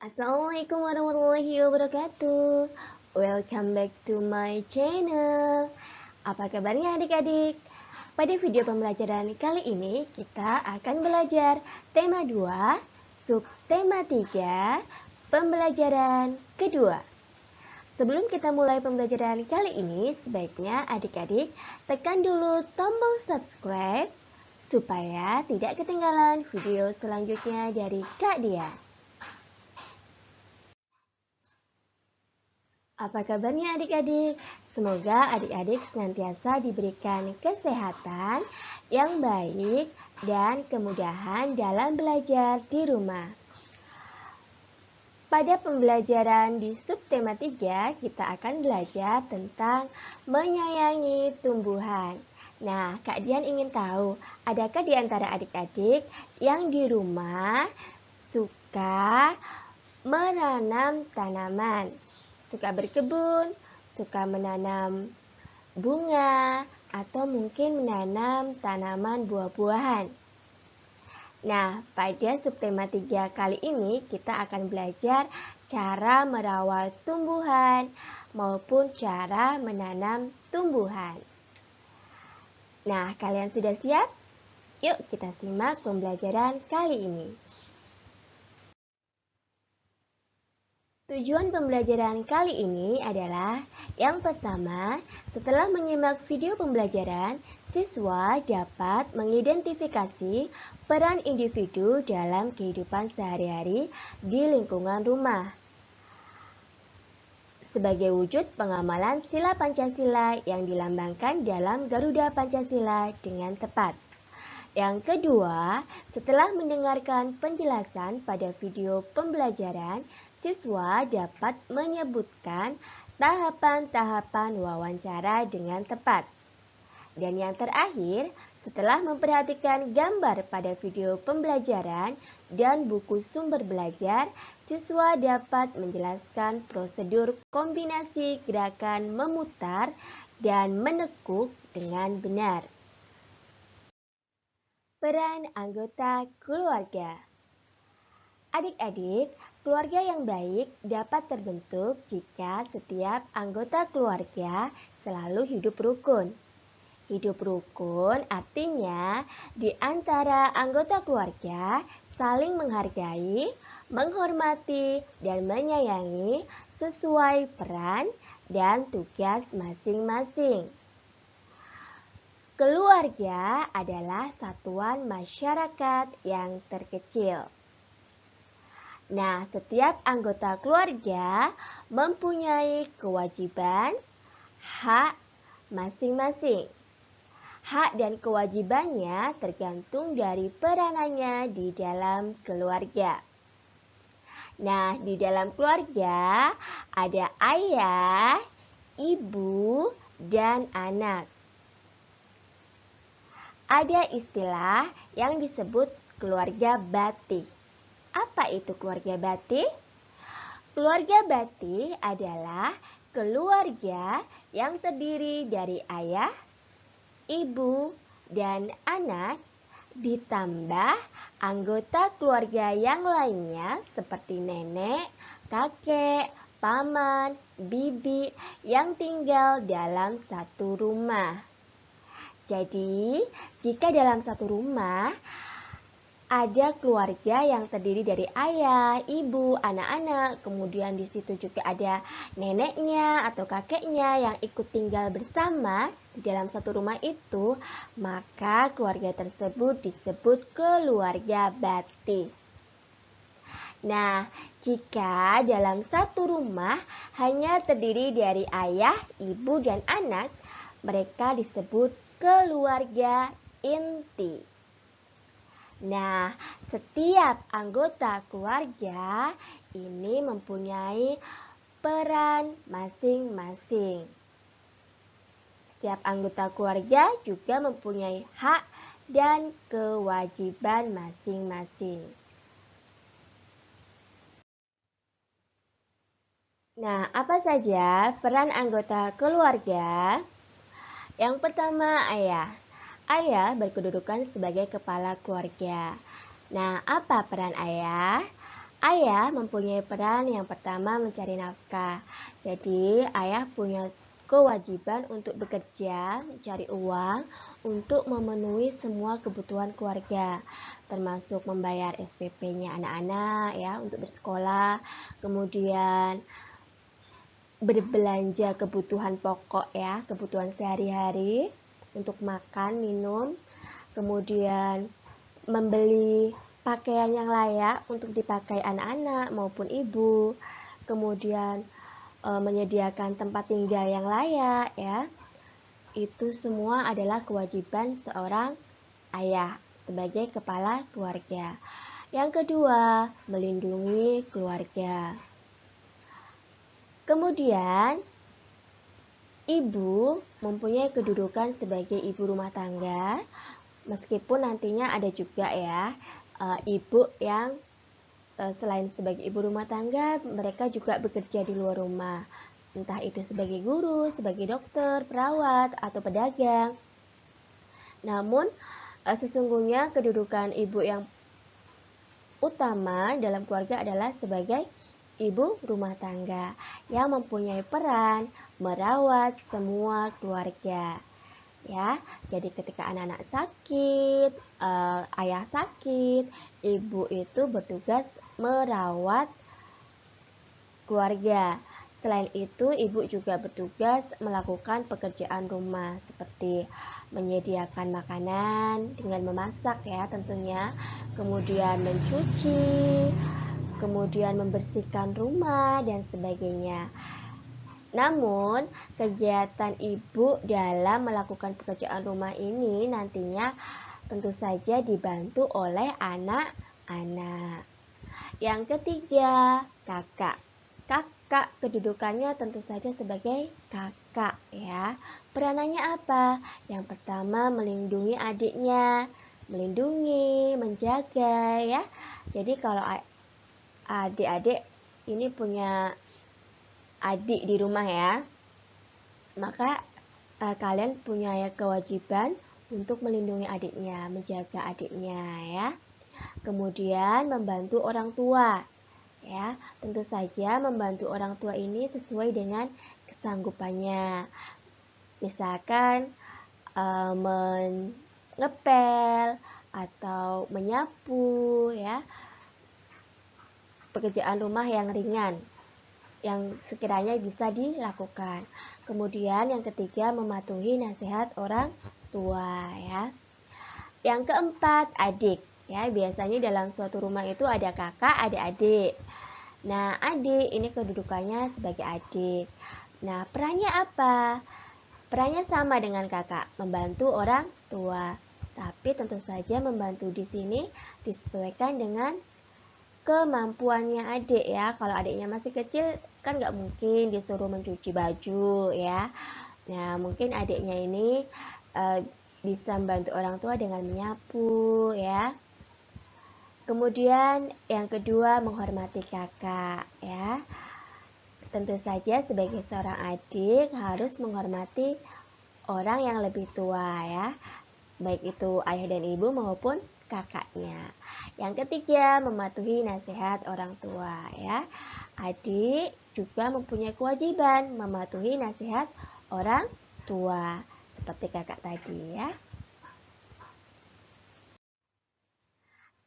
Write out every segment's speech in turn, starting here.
Assalamualaikum warahmatullahi wabarakatuh. Welcome back to my channel. Apa kabarnya adik-adik? Pada video pembelajaran kali ini kita akan belajar tema 2, subtema 3, pembelajaran kedua. Sebelum kita mulai pembelajaran kali ini, sebaiknya adik-adik tekan dulu tombol subscribe supaya tidak ketinggalan video selanjutnya dari Kak Dia. Apa kabarnya adik-adik? Semoga adik-adik senantiasa diberikan kesehatan yang baik dan kemudahan dalam belajar di rumah. Pada pembelajaran di subtema 3, kita akan belajar tentang menyayangi tumbuhan. Nah, Kak Dian ingin tahu, adakah di antara adik-adik yang di rumah suka menanam tanaman? Suka berkebun, suka menanam bunga, atau mungkin menanam tanaman buah-buahan. Nah, pada subtema 3 kali ini kita akan belajar cara merawat tumbuhan maupun cara menanam tumbuhan. Nah, kalian sudah siap? Yuk kita simak pembelajaran kali ini. Tujuan pembelajaran kali ini adalah yang pertama, setelah menyimak video pembelajaran, siswa dapat mengidentifikasi peran individu dalam kehidupan sehari-hari di lingkungan rumah sebagai wujud pengamalan sila Pancasila yang dilambangkan dalam Garuda Pancasila dengan tepat. Yang kedua, setelah mendengarkan penjelasan pada video pembelajaran, siswa dapat menyebutkan tahapan-tahapan wawancara dengan tepat. Dan yang terakhir, setelah memperhatikan gambar pada video pembelajaran dan buku sumber belajar, siswa dapat menjelaskan prosedur kombinasi gerakan memutar dan menekuk dengan benar. Peran anggota keluarga. Adik-adik, keluarga yang baik dapat terbentuk jika setiap anggota keluarga selalu hidup rukun. Hidup rukun artinya di antara anggota keluarga saling menghargai, menghormati, dan menyayangi sesuai peran dan tugas masing-masing. Keluarga adalah satuan masyarakat yang terkecil. Nah, setiap anggota keluarga mempunyai kewajiban, hak masing-masing. Hak dan kewajibannya tergantung dari peranannya di dalam keluarga. Nah, di dalam keluarga ada ayah, ibu, dan anak. Ada istilah yang disebut keluarga bati. Apa itu keluarga bati? Keluarga bati adalah keluarga yang terdiri dari ayah, ibu, dan anak, ditambah anggota keluarga yang lainnya seperti nenek, kakek, paman, bibi yang tinggal dalam satu rumah. Jadi, jika dalam satu rumah ada keluarga yang terdiri dari ayah, ibu, anak-anak, kemudian di situ juga ada neneknya atau kakeknya yang ikut tinggal bersama di dalam satu rumah itu, maka keluarga tersebut disebut keluarga bati. Nah, jika dalam satu rumah hanya terdiri dari ayah, ibu, dan anak, mereka disebut keluarga inti. Nah, setiap anggota keluarga ini mempunyai peran masing-masing. Setiap anggota keluarga juga mempunyai hak dan kewajiban masing-masing. Nah, apa saja peran anggota keluarga? Yang pertama, ayah. Ayah berkedudukan sebagai kepala keluarga. Nah, apa peran ayah? Ayah mempunyai peran yang pertama mencari nafkah. Jadi, ayah punya kewajiban untuk bekerja, mencari uang, untuk memenuhi semua kebutuhan keluarga, termasuk membayar SPP-nya anak-anak ya untuk bersekolah, kemudian berbelanja kebutuhan pokok ya, kebutuhan sehari-hari untuk makan, minum, kemudian membeli pakaian yang layak untuk dipakai anak-anak maupun ibu, kemudian menyediakan tempat tinggal yang layak ya. Itu semua adalah kewajiban seorang ayah sebagai kepala keluarga. Yang kedua, melindungi keluarga. Kemudian, ibu mempunyai kedudukan sebagai ibu rumah tangga. Meskipun nantinya ada juga ya ibu yang selain sebagai ibu rumah tangga, mereka juga bekerja di luar rumah. Entah itu sebagai guru, sebagai dokter, perawat, atau pedagang. Namun, sesungguhnya kedudukan ibu yang utama dalam keluarga adalah sebagai ibu rumah tangga yang mempunyai peran merawat semua keluarga. Ya, jadi ketika anak-anak sakit, ayah sakit, ibu itu bertugas merawat keluarga. Selain itu, ibu juga bertugas melakukan pekerjaan rumah seperti menyediakan makanan dengan memasak ya tentunya, kemudian mencuci, kemudian membersihkan rumah dan sebagainya. Namun, kegiatan ibu dalam melakukan pekerjaan rumah ini nantinya tentu saja dibantu oleh anak-anak. Yang ketiga, kakak. Kakak kedudukannya tentu saja sebagai kakak ya. Peranannya apa? Yang pertama melindungi adiknya, melindungi, menjaga ya. Jadi kalau adik-adik ini punya adik di rumah ya, maka kalian punya kewajiban untuk melindungi adiknya, menjaga adiknya ya. Kemudian membantu orang tua ya, tentu saja membantu orang tua ini sesuai dengan kesanggupannya. Misalkan mengepel atau menyapu ya, pekerjaan rumah yang ringan yang sekiranya bisa dilakukan. Kemudian yang ketiga, mematuhi nasihat orang tua ya. Yang keempat, adik ya. Biasanya dalam suatu rumah itu ada kakak, ada adik. Nah, adik ini kedudukannya sebagai adik. Nah, perannya apa? Perannya sama dengan kakak, membantu orang tua. Tapi tentu saja membantu di sini disesuaikan dengan kemampuannya adik ya. Kalau adiknya masih kecil kan nggak mungkin disuruh mencuci baju ya. Nah, mungkin adiknya ini bisa membantu orang tua dengan menyapu ya. Kemudian yang kedua, menghormati kakak ya. Tentu saja sebagai seorang adik harus menghormati orang yang lebih tua ya. Baik itu ayah dan ibu maupun kakaknya. Yang ketiga, mematuhi nasihat orang tua ya. Adik juga mempunyai kewajiban mematuhi nasihat orang tua seperti kakak tadi ya.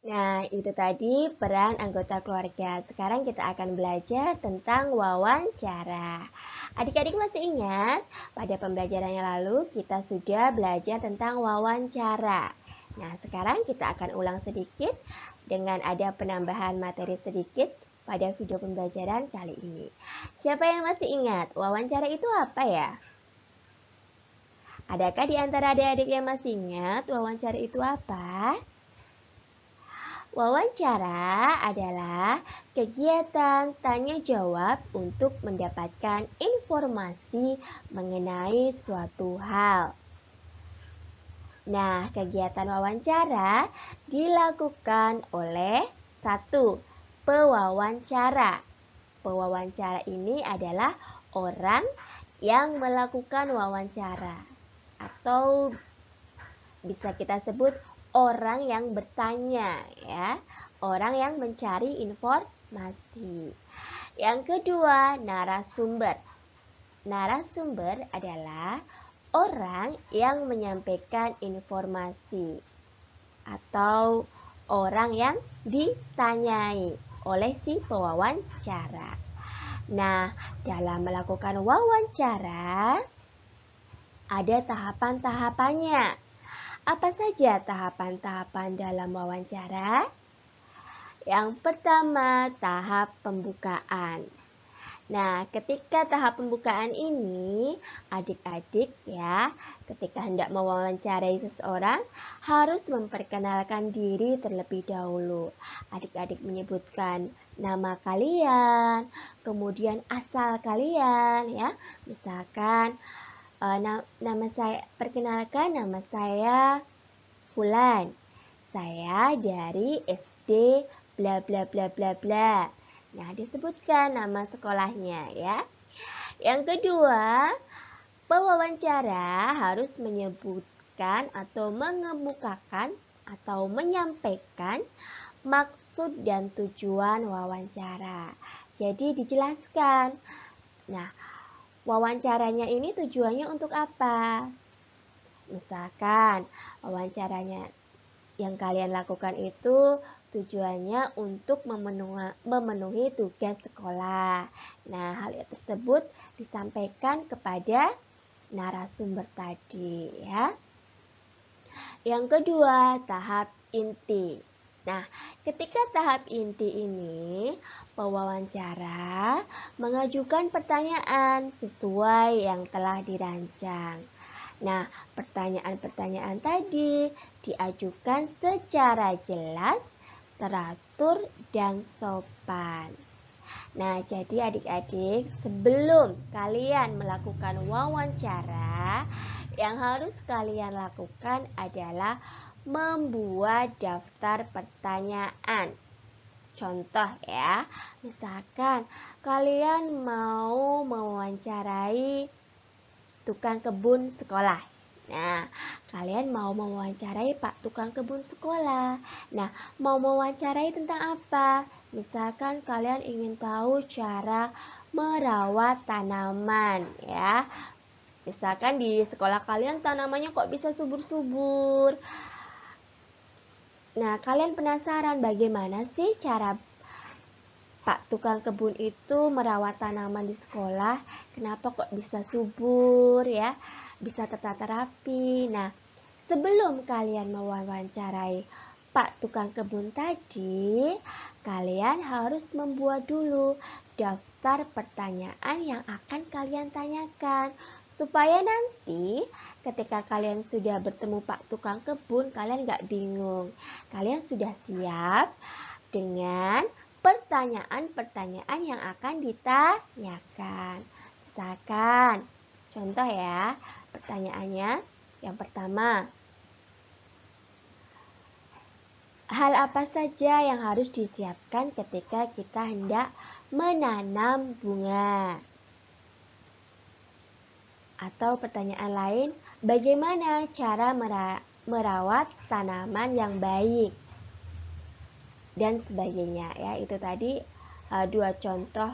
Nah, itu tadi peran anggota keluarga. Sekarang kita akan belajar tentang wawancara. Adik-adik masih ingat? Pada pembelajaran yang lalu kita sudah belajar tentang wawancara. Nah, sekarang kita akan ulang sedikit dengan ada penambahan materi sedikit pada video pembelajaran kali ini. Siapa yang masih ingat? Wawancara itu apa ya? Adakah di antara adik-adik yang masih ingat wawancara itu apa? Wawancara adalah kegiatan tanya jawab untuk mendapatkan informasi mengenai suatu hal. Nah, kegiatan wawancara dilakukan oleh satu, pewawancara. Pewawancara ini adalah orang yang melakukan wawancara atau bisa kita sebut orang yang bertanya ya. orang yang mencari informasi. Yang kedua, narasumber. Narasumber adalah orang yang menyampaikan informasi atau orang yang ditanyai oleh si pewawancara. Nah, dalam melakukan wawancara, ada tahapan-tahapannya. Apa saja tahapan-tahapan dalam wawancara? Yang pertama, tahap pembukaan. Nah, ketika tahap pembukaan ini, adik-adik ya, ketika hendak mewawancarai seseorang, harus memperkenalkan diri terlebih dahulu. Adik-adik menyebutkan nama kalian, kemudian asal kalian ya. Misalkan nama saya, perkenalkan nama saya Fulan. Saya dari SD bla bla bla bla bla. Nah, disebutkan nama sekolahnya ya. Yang kedua, pewawancara harus menyebutkan atau mengemukakan atau menyampaikan maksud dan tujuan wawancara. Jadi dijelaskan. Nah, wawancaranya ini tujuannya untuk apa? Misalkan wawancaranya yang kalian lakukan itu tujuannya untuk memenuhi tugas sekolah. Nah, hal tersebut disampaikan kepada narasumber tadi ya. Yang kedua, tahap inti. Nah, ketika tahap inti ini, pewawancara mengajukan pertanyaan sesuai yang telah dirancang. Nah, pertanyaan-pertanyaan tadi diajukan secara jelas, teratur, dan sopan. Nah, jadi adik-adik, sebelum kalian melakukan wawancara, yang harus kalian lakukan adalah membuat daftar pertanyaan. Contoh ya, misalkan kalian mau mewawancarai tukang kebun sekolah. Nah, kalian mau mewawancarai Pak tukang kebun sekolah. Nah, mau mewawancarai tentang apa? Misalkan kalian ingin tahu cara merawat tanaman ya. Misalkan di sekolah kalian tanamannya kok bisa subur-subur. Nah, kalian penasaran bagaimana sih cara Pak tukang kebun itu merawat tanaman di sekolah, kenapa kok bisa subur ya, bisa tertata rapi. Nah, sebelum kalian mewawancarai Pak tukang kebun tadi, kalian harus membuat dulu daftar pertanyaan yang akan kalian tanyakan. Supaya nanti ketika kalian sudah bertemu Pak tukang kebun, kalian gak bingung. Kalian sudah siap dengan pertanyaan-pertanyaan yang akan ditanyakan. Misalkan, contoh ya, pertanyaannya yang pertama, hal apa saja yang harus disiapkan ketika kita hendak menanam bunga? Atau pertanyaan lain, bagaimana cara merawat tanaman yang baik? Dan sebagainya ya. Itu tadi dua contoh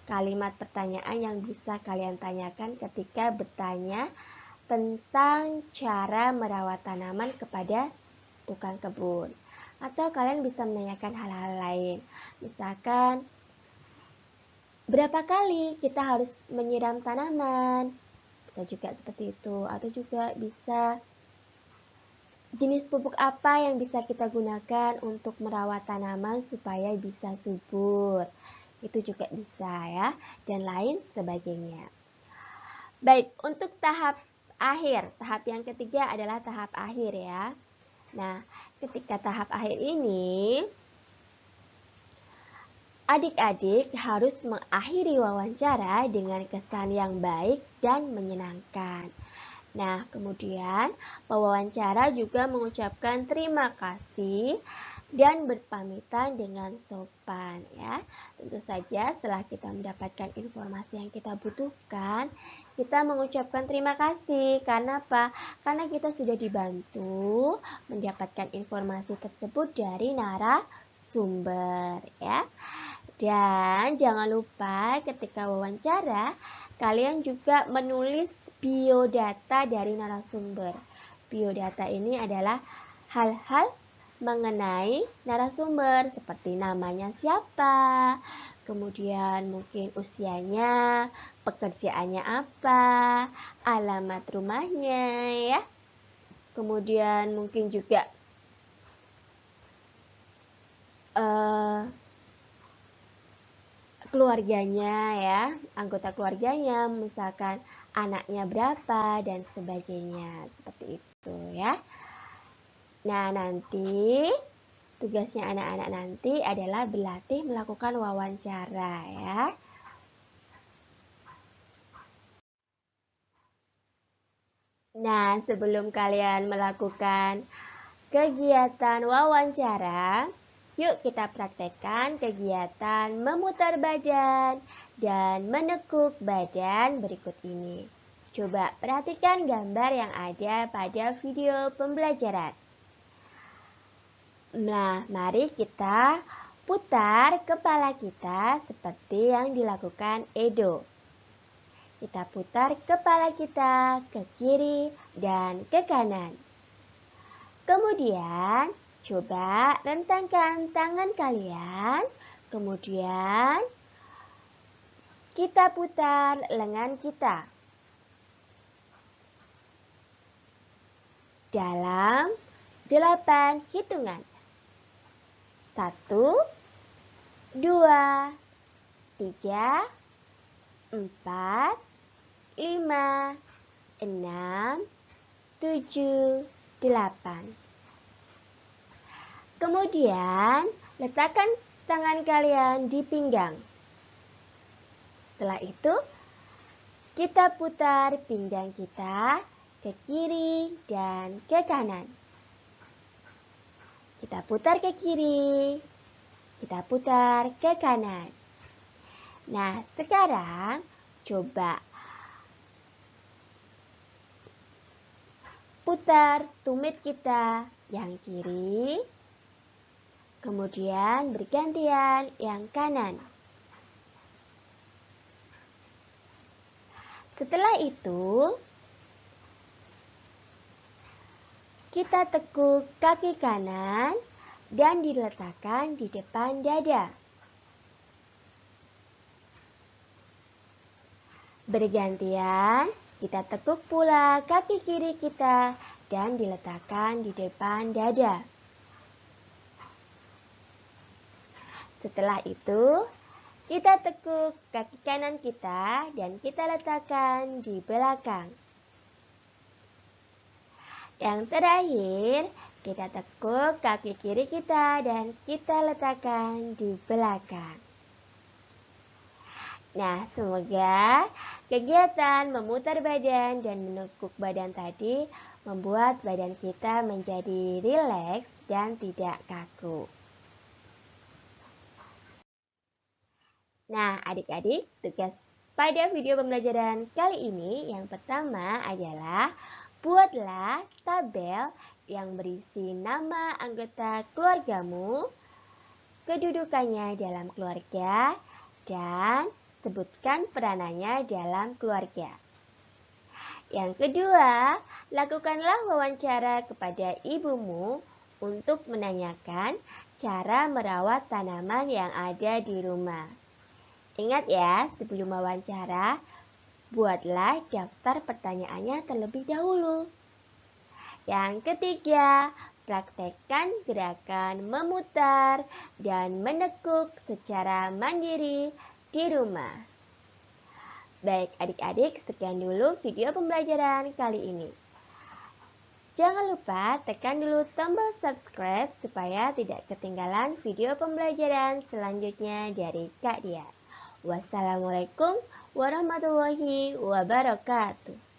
kalimat pertanyaan yang bisa kalian tanyakan ketika bertanya tentang cara merawat tanaman kepada tukang kebun. Atau kalian bisa menanyakan hal-hal lain. Misalkan, berapa kali kita harus menyiram tanaman? Bisa juga seperti itu. Atau juga bisa, jenis pupuk apa yang bisa kita gunakan untuk merawat tanaman supaya bisa subur? Itu juga bisa ya, dan lain sebagainya. Baik, untuk tahap akhir, tahap yang ketiga adalah tahap akhir ya. Nah, ketika tahap akhir ini, adik-adik harus mengakhiri wawancara dengan kesan yang baik dan menyenangkan. Nah, kemudian pewawancara juga mengucapkan terima kasih dan berpamitan dengan sopan ya. Tentu saja setelah kita mendapatkan informasi yang kita butuhkan, kita mengucapkan terima kasih. Karena apa? Karena kita sudah dibantu mendapatkan informasi tersebut dari narasumber. narasumber ya. Dan jangan lupa ketika wawancara, kalian juga menulis biodata dari narasumber. Biodata ini adalah hal-hal mengenai narasumber seperti namanya siapa, kemudian mungkin usianya, pekerjaannya apa, alamat rumahnya ya. Kemudian mungkin juga keluarganya ya, anggota keluarganya, misalkan anaknya berapa dan sebagainya, seperti itu ya. Nah, nanti tugasnya anak-anak nanti adalah berlatih melakukan wawancara ya. Nah, sebelum kalian melakukan kegiatan wawancara, yuk kita praktekkan kegiatan memutar badan dan menekuk badan berikut ini. Coba perhatikan gambar yang ada pada video pembelajaran. Nah, mari kita putar kepala kita seperti yang dilakukan Edo. Kita putar kepala kita ke kiri dan ke kanan. Kemudian, coba rentangkan tangan kalian. Kemudian, kita putar lengan kita. Dalam 8 hitungan. 1, 2, 3, 4, 5, 6, 7, 8. Kemudian, letakkan tangan kalian di pinggang. Setelah itu, kita putar pinggang kita ke kiri dan ke kanan. Kita putar ke kiri, kita putar ke kanan. Nah, sekarang coba putar tumit kita yang kiri, kemudian bergantian yang kanan. Setelah itu, kita tekuk kaki kanan dan diletakkan di depan dada. Bergantian, kita tekuk pula kaki kiri kita dan diletakkan di depan dada. Setelah itu, kita tekuk kaki kanan kita dan kita letakkan di belakang. Yang terakhir, kita tekuk kaki kiri kita dan kita letakkan di belakang. Nah, semoga kegiatan memutar badan dan menekuk badan tadi membuat badan kita menjadi rileks dan tidak kaku. Nah, adik-adik, tugas pada video pembelajaran kali ini yang pertama adalah buatlah tabel yang berisi nama anggota keluargamu, kedudukannya dalam keluarga, dan sebutkan peranannya dalam keluarga. Yang kedua, lakukanlah wawancara kepada ibumu untuk menanyakan cara merawat tanaman yang ada di rumah. Ingat ya, sebelum wawancara, buatlah daftar pertanyaannya terlebih dahulu. Yang ketiga, praktekkan gerakan memutar dan menekuk secara mandiri di rumah. Baik adik-adik, sekian dulu video pembelajaran kali ini. Jangan lupa tekan dulu tombol subscribe supaya tidak ketinggalan video pembelajaran selanjutnya dari Kak Dia. Wassalamualaikum warahmatullahi wabarakatuh.